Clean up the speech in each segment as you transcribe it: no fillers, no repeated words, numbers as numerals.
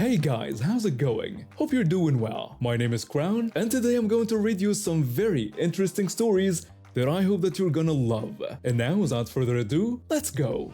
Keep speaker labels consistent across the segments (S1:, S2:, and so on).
S1: Hey guys, how's it going? Hope you're doing well. My name is Crown, and today I'm going to read you some very interesting stories that I hope that you're gonna love. And now, without further ado, let's go!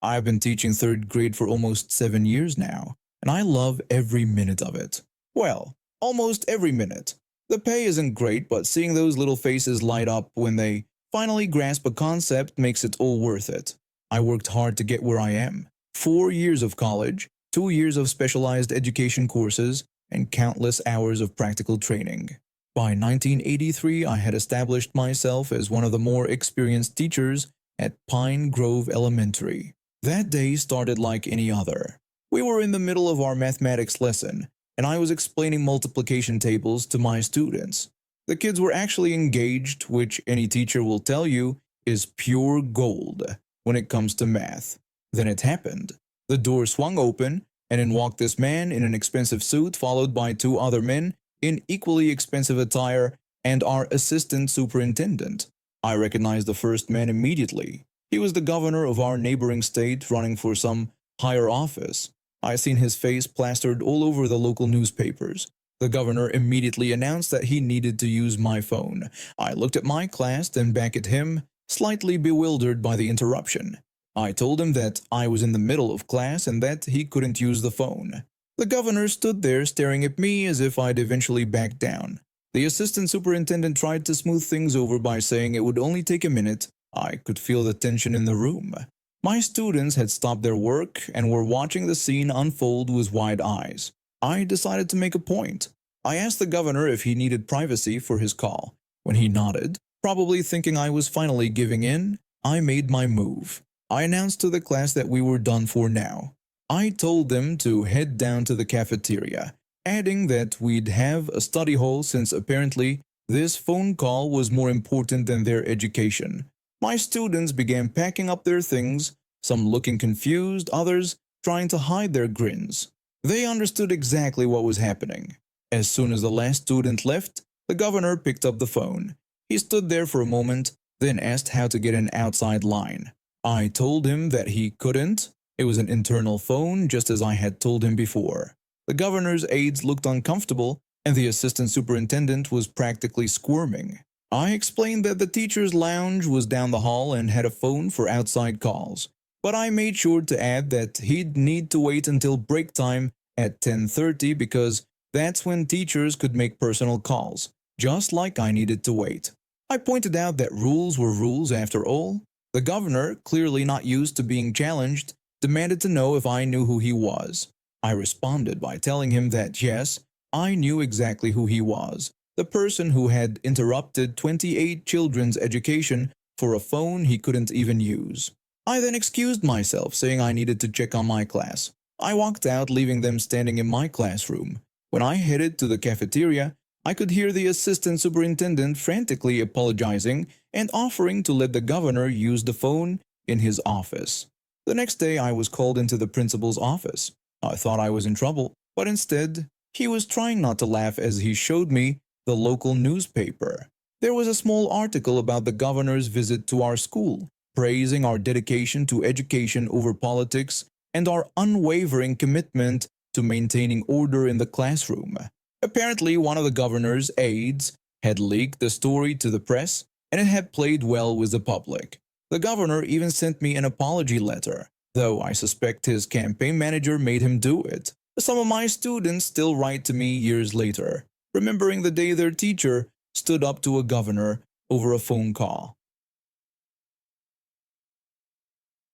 S2: I've been teaching third grade for almost 7 years now, and I love every minute of it. Well, almost every minute. The pay isn't great, but seeing those little faces light up when they finally grasp a concept makes it all worth it. I worked hard to get where I am. 4 years of college, 2 years of specialized education courses, and countless hours of practical training. By 1983, I had established myself as one of the more experienced teachers at Pine Grove Elementary. That day started like any other. We were in the middle of our mathematics lesson, and I was explaining multiplication tables to my students. The kids were actually engaged, which any teacher will tell you is pure gold when it comes to math. Then it happened. The door swung open, and in walked this man in an expensive suit, followed by 2 other men in equally expensive attire and our assistant superintendent. I recognized the first man immediately. He was the governor of our neighboring state, running for some higher office. I seen his face plastered all over the local newspapers. The governor immediately announced that he needed to use my phone. I looked at my class, then back at him, slightly bewildered by the interruption. I told him that I was in the middle of class and that he couldn't use the phone. The governor stood there staring at me as if I'd eventually back down. The assistant superintendent tried to smooth things over by saying it would only take a minute. I could feel the tension in the room. My students had stopped their work and were watching the scene unfold with wide eyes. I decided to make a point. I asked the governor if he needed privacy for his call. When he nodded, probably thinking I was finally giving in, I made my move. I announced to the class that we were done for now. I told them to head down to the cafeteria, adding that we'd have a study hall since apparently this phone call was more important than their education. My students began packing up their things, some looking confused, others trying to hide their grins. They understood exactly what was happening. As soon as the last student left, the governor picked up the phone. He stood there for a moment, then asked how to get an outside line. I told him that he couldn't. It was an internal phone, just as I had told him before. The governor's aides looked uncomfortable, and the assistant superintendent was practically squirming. I explained that the teacher's lounge was down the hall and had a phone for outside calls, but I made sure to add that he'd need to wait until break time at 10:30 because that's when teachers could make personal calls, just like I needed to wait. I pointed out that rules were rules after all. The governor, clearly not used to being challenged, demanded to know if I knew who he was. I responded by telling him that yes, I knew exactly who he was. The person who had interrupted 28 children's education for a phone he couldn't even use. I then excused myself, saying I needed to check on my class. I walked out, leaving them standing in my classroom. When I headed to the cafeteria, I could hear the assistant superintendent frantically apologizing and offering to let the governor use the phone in his office. The next day, I was called into the principal's office. I thought I was in trouble, but instead, he was trying not to laugh as he showed me the local newspaper. There was a small article about the governor's visit to our school, praising our dedication to education over politics and our unwavering commitment to maintaining order in the classroom. Apparently, one of the governor's aides had leaked the story to the press, and it had played well with the public. The governor even sent me an apology letter, though I suspect his campaign manager made him do it. Some of my students still write to me years later, remembering the day their teacher stood up to a governor over a phone call.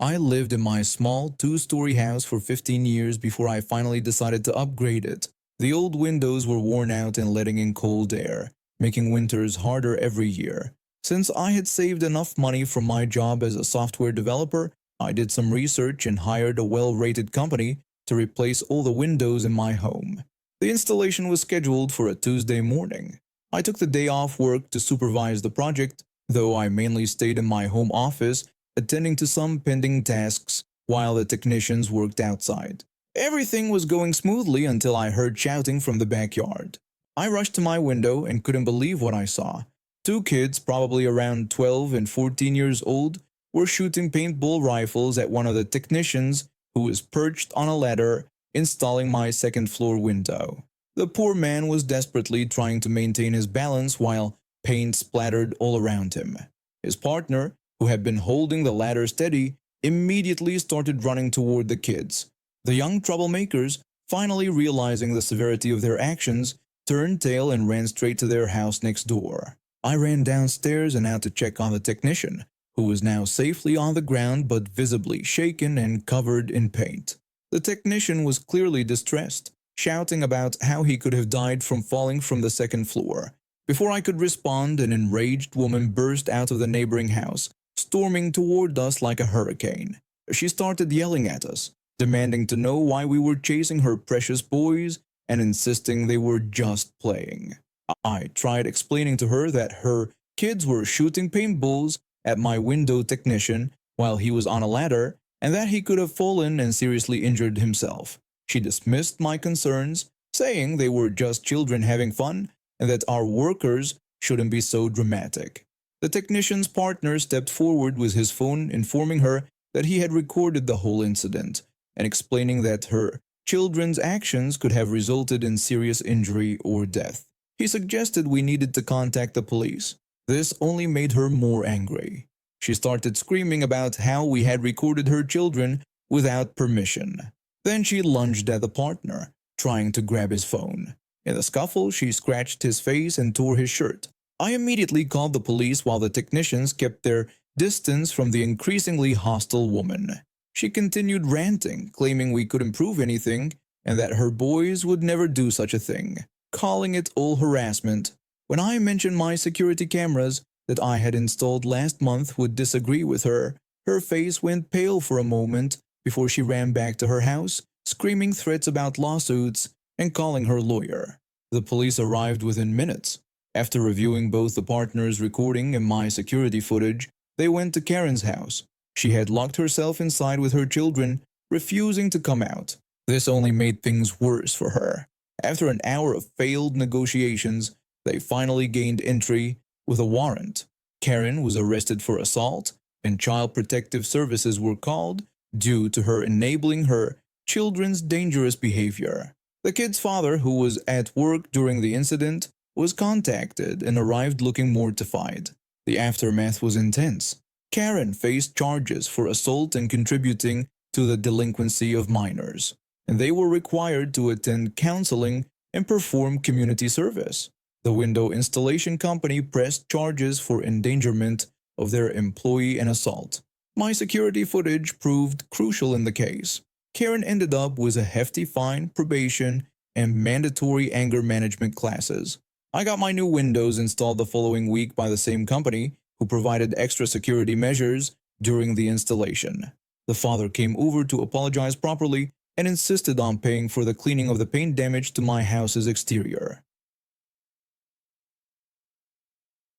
S2: I lived in my small 2-story house for 15 years before I finally decided to upgrade it. The old windows were worn out and letting in cold air, making winters harder every year. Since I had saved enough money from my job as a software developer, I did some research and hired a well-rated company to replace all the windows in my home. The installation was scheduled for a Tuesday morning. I took the day off work to supervise the project, though I mainly stayed in my home office attending to some pending tasks while the technicians worked outside. Everything was going smoothly until I heard shouting from the backyard. I rushed to my window and couldn't believe what I saw. 2 kids, probably around 12 and 14 years old, were shooting paintball rifles at one of the technicians who was perched on a ladder installing my second floor window. The poor man was desperately trying to maintain his balance while paint splattered all around him. His partner, who had been holding the ladder steady, immediately started running toward the kids. The young troublemakers, finally realizing the severity of their actions, turned tail and ran straight to their house next door. I ran downstairs and out to check on the technician, who was now safely on the ground but visibly shaken and covered in paint. The technician was clearly distressed, shouting about how he could have died from falling from the second floor. Before I could respond, an enraged woman burst out of the neighboring house, storming toward us like a hurricane. She started yelling at us, demanding to know why we were chasing her precious boys and insisting they were just playing. I tried explaining to her that her kids were shooting paintballs at my window technician while he was on a ladder and that he could have fallen and seriously injured himself. She dismissed my concerns, saying they were just children having fun and that our workers shouldn't be so dramatic. The technician's partner stepped forward with his phone, informing her that he had recorded the whole incident and explaining that her children's actions could have resulted in serious injury or death. He suggested we needed to contact the police. This only made her more angry. She started screaming about how we had recorded her children without permission. Then she lunged at the partner, trying to grab his phone. In the scuffle, she scratched his face and tore his shirt. I immediately called the police while the technicians kept their distance from the increasingly hostile woman. She continued ranting, claiming we couldn't prove anything and that her boys would never do such a thing, calling it all harassment. When I mentioned my security cameras that I had installed last month would disagree with her, her face went pale for a moment before she ran back to her house, screaming threats about lawsuits and calling her lawyer. The police arrived within minutes. After reviewing both the partner's recording and my security footage, they went to Karen's house. She had locked herself inside with her children, refusing to come out. This only made things worse for her. After an hour of failed negotiations, they finally gained entry with a warrant. Karen was arrested for assault, and Child Protective Services were called due to her enabling her children's dangerous behavior. The kid's father, who was at work during the incident, was contacted and arrived looking mortified. The aftermath was intense. Karen faced charges for assault and contributing to the delinquency of minors, and they were required to attend counseling and perform community service. The window installation company pressed charges for endangerment of their employee and assault. My security footage proved crucial in the case. Karen ended up with a hefty fine, probation, and mandatory anger management classes. I got my new windows installed the following week by the same company, who provided extra security measures during the installation. The father came over to apologize properly and insisted on paying for the cleaning of the paint damage to my house's exterior.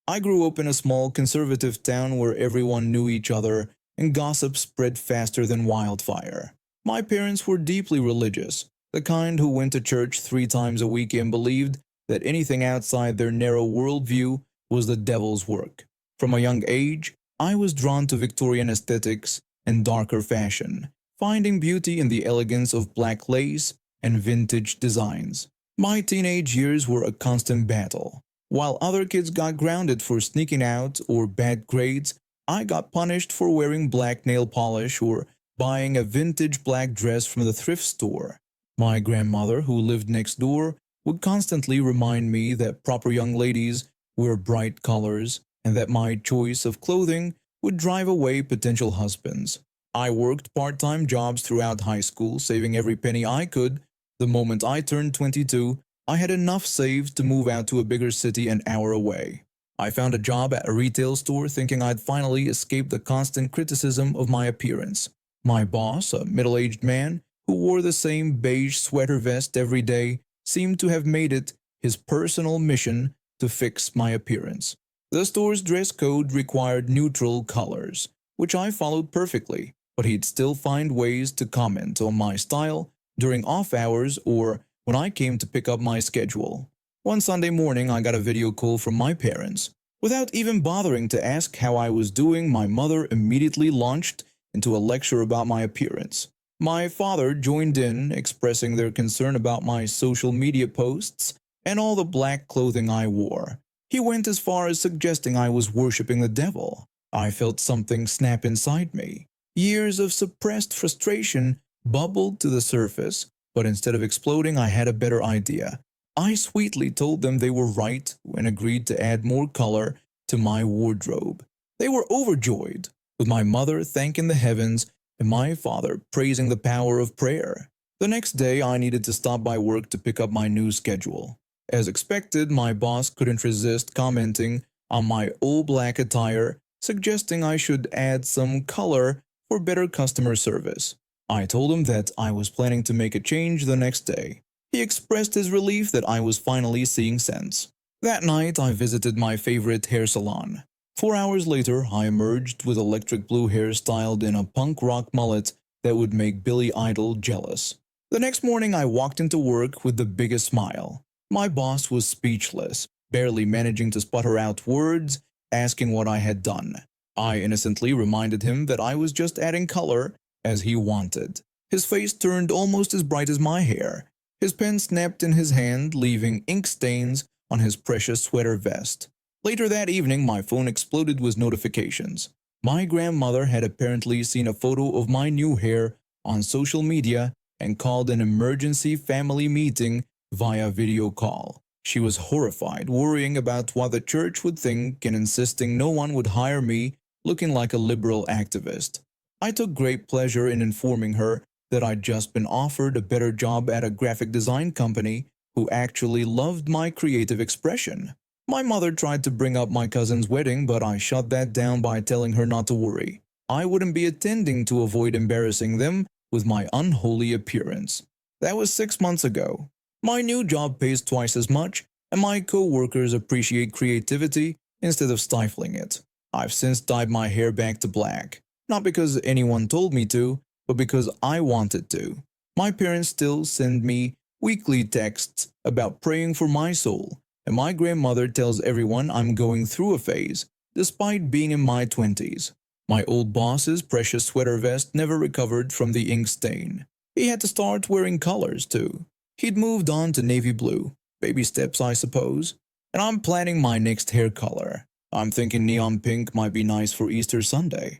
S2: I grew up in a small conservative town where everyone knew each other and gossip spread faster than wildfire. My parents were deeply religious, the kind who went to church 3 times a week and believed that anything outside their narrow worldview was the devil's work. From a young age, I was drawn to Victorian aesthetics and darker fashion, finding beauty in the elegance of black lace and vintage designs. My teenage years were a constant battle. While other kids got grounded for sneaking out or bad grades, I got punished for wearing black nail polish or buying a vintage black dress from the thrift store. My grandmother, who lived next door, would constantly remind me that proper young ladies wear bright colors and that my choice of clothing would drive away potential husbands. I worked part-time jobs throughout high school, saving every penny I could. The moment I turned 22, I had enough saved to move out to a bigger city an hour away. I found a job at a retail store thinking I'd finally escape the constant criticism of my appearance. My boss, a middle-aged man who wore the same beige sweater vest every day, seemed to have made it his personal mission to fix my appearance. The store's dress code required neutral colors, which I followed perfectly, but he'd still find ways to comment on my style during off hours or when I came to pick up my schedule. One Sunday morning, I got a video call from my parents. Without even bothering to ask how I was doing, my mother immediately launched into a lecture about my appearance. My father joined in, expressing their concern about my social media posts and all the black clothing I wore. He went as far as suggesting I was worshipping the devil. I felt something snap inside me. Years of suppressed frustration bubbled to the surface, but instead of exploding, I had a better idea. I sweetly told them they were right and agreed to add more color to my wardrobe. They were overjoyed, with my mother thanking the heavens and my father praising the power of prayer. The next day, I needed to stop by work to pick up my new schedule. As expected, my boss couldn't resist commenting on my all-black attire, suggesting I should add some color for better customer service. I told him that I was planning to make a change the next day. He expressed his relief that I was finally seeing sense. That night, I visited my favorite hair salon. 4 hours later, I emerged with electric blue hair styled in a punk rock mullet that would make Billy Idol jealous. The next morning, I walked into work with the biggest smile. My boss was speechless, barely managing to sputter out words, asking what I had done. I innocently reminded him that I was just adding color as he wanted. His face turned almost as bright as my hair. His pen snapped in his hand, leaving ink stains on his precious sweater vest. Later that evening, my phone exploded with notifications. My grandmother had apparently seen a photo of my new hair on social media and called an emergency family meeting via video call. She was horrified, worrying about what the church would think and insisting no one would hire me looking like a liberal activist. I took great pleasure in informing her that I'd just been offered a better job at a graphic design company who actually loved my creative expression. My mother tried to bring up my cousin's wedding, but I shut that down by telling her not to worry. I wouldn't be attending to avoid embarrassing them with my unholy appearance. That was 6 months ago. My new job pays twice as much, and my co-workers appreciate creativity instead of stifling it. I've since dyed my hair back to black, not because anyone told me to, but because I wanted to. My parents still send me weekly texts about praying for my soul, and my grandmother tells everyone I'm going through a phase, despite being in my 20s. My old boss's precious sweater vest never recovered from the ink stain. He had to start wearing colors too. He'd moved on to navy blue. Baby steps, I suppose. And I'm planning my next hair color. I'm thinking neon pink might be nice for Easter Sunday.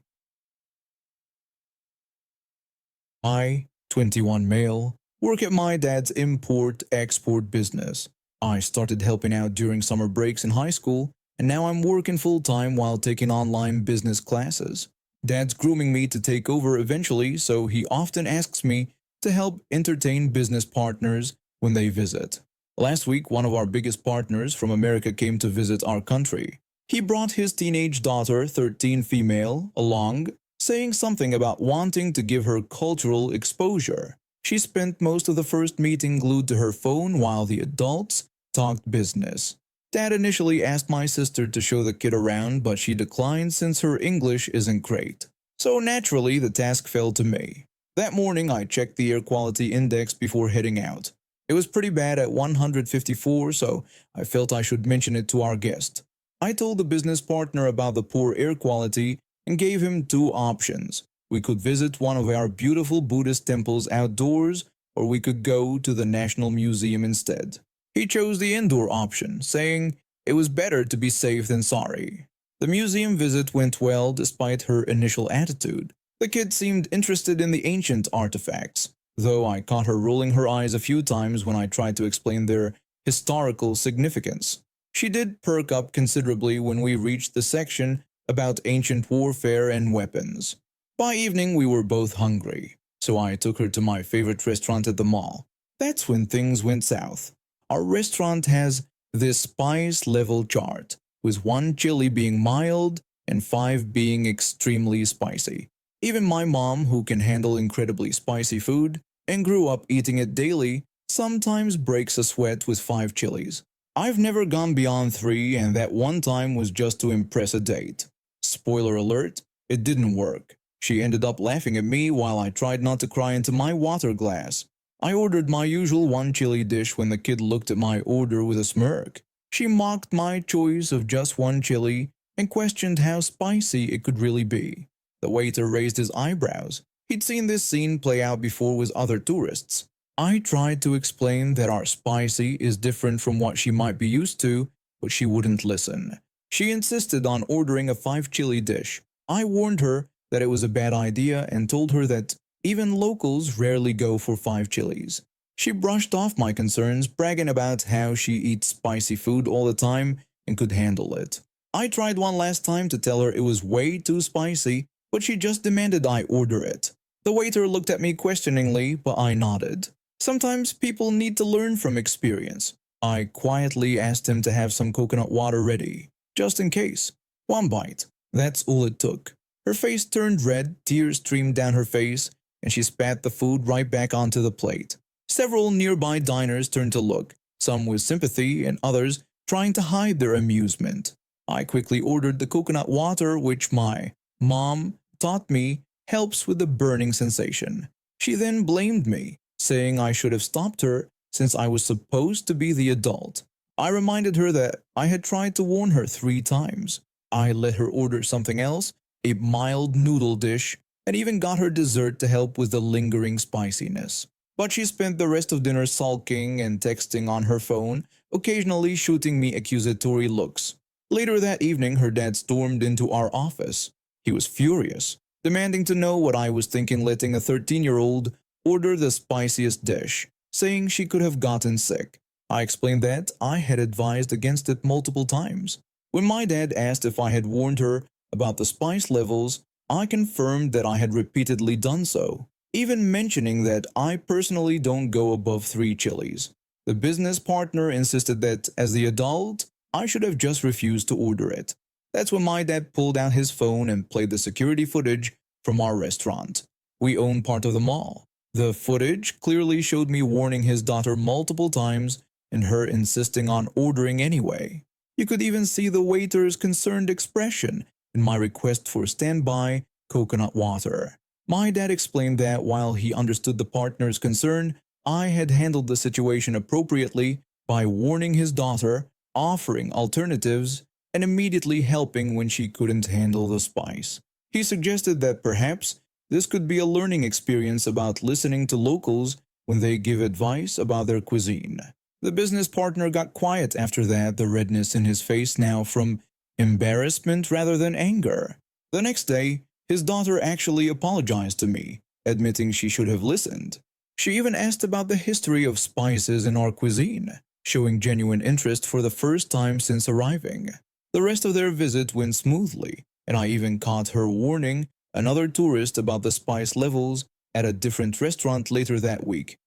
S2: I, 21 male, work at my dad's import-export business. I started helping out during summer breaks in high school, and now I'm working full-time while taking online business classes. Dad's grooming me to take over eventually, so he often asks me to help entertain business partners when they visit. Last week, one of our biggest partners from America came to visit our country. He brought his teenage daughter, 13 female, along, saying something about wanting to give her cultural exposure. She spent most of the first meeting glued to her phone while the adults talked business. Dad initially asked my sister to show the kid around, but she declined since her English isn't great. So naturally, the task fell to me. That morning, I checked the air quality index before heading out. It was pretty bad at 154, so I felt I should mention it to our guest. I told the business partner about the poor air quality and gave him 2 options. We could visit one of our beautiful Buddhist temples outdoors, or we could go to the National Museum instead. He chose the indoor option, saying it was better to be safe than sorry. The museum visit went well despite her initial attitude. The kid seemed interested in the ancient artifacts, though I caught her rolling her eyes a few times when I tried to explain their historical significance. She did perk up considerably when we reached the section about ancient warfare and weapons. By evening, we were both hungry, so I took her to my favorite restaurant at the mall. That's when things went south. Our restaurant has this spice level chart, with 1 chili being mild and 5 being extremely spicy. Even my mom, who can handle incredibly spicy food and grew up eating it daily, sometimes breaks a sweat with 5 chilies. I've never gone beyond 3, and that one time was just to impress a date. Spoiler alert, it didn't work. She ended up laughing at me while I tried not to cry into my water glass. I ordered my usual 1 chili dish when the kid looked at my order with a smirk. She mocked my choice of just one chili and questioned how spicy it could really be. The waiter raised his eyebrows. He'd seen this scene play out before with other tourists. I tried to explain that our spicy is different from what she might be used to, but she wouldn't listen. She insisted on ordering a 5-chili dish. I warned her that it was a bad idea and told her that even locals rarely go for 5 chilies. She brushed off my concerns, bragging about how she eats spicy food all the time and could handle it. I tried one last time to tell her it was way too spicy, but she just demanded I order it. The waiter looked at me questioningly, but I nodded. Sometimes people need to learn from experience. I quietly asked him to have some coconut water ready, just in case. One bite. That's all it took. Her face turned red, tears streamed down her face, and she spat the food right back onto the plate. Several nearby diners turned to look, some with sympathy and others trying to hide their amusement. I quickly ordered the coconut water, which my mom taught me helps with the burning sensation. She then blamed me, saying I should have stopped her since I was supposed to be the adult. I reminded her that I had tried to warn her 3 times. I let her order something else, a mild noodle dish, and even got her dessert to help with the lingering spiciness. But she spent the rest of dinner sulking and texting on her phone, occasionally shooting me accusatory looks. Later that evening, her dad stormed into our office. He was furious, demanding to know what I was thinking letting a 13-year-old order the spiciest dish, saying she could have gotten sick. I explained that I had advised against it multiple times. When my dad asked if I had warned her about the spice levels, I confirmed that I had repeatedly done so, even mentioning that I personally don't go above 3 chilies. The business partner insisted that, as the adult, I should have just refused to order it. That's when my dad pulled out his phone and played the security footage from our restaurant. We own part of the mall. The footage clearly showed me warning his daughter multiple times and her insisting on ordering anyway. You could even see the waiter's concerned expression in my request for standby coconut water. My dad explained that while he understood the partner's concern, I had handled the situation appropriately by warning his daughter, offering alternatives, and immediately helping when she couldn't handle the spice. He suggested that perhaps this could be a learning experience about listening to locals when they give advice about their cuisine. The business partner got quiet after that, the redness in his face now from embarrassment rather than anger. The next day, his daughter actually apologized to me, admitting she should have listened. She even asked about the history of spices in our cuisine, showing genuine interest for the first time since arriving. The rest of their visit went smoothly, and I even caught her warning another tourist about the spice levels at a different restaurant later that week.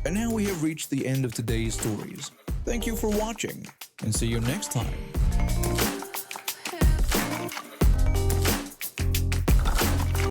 S2: And now we have reached the end of today's stories. Thank you for watching, and see you next time.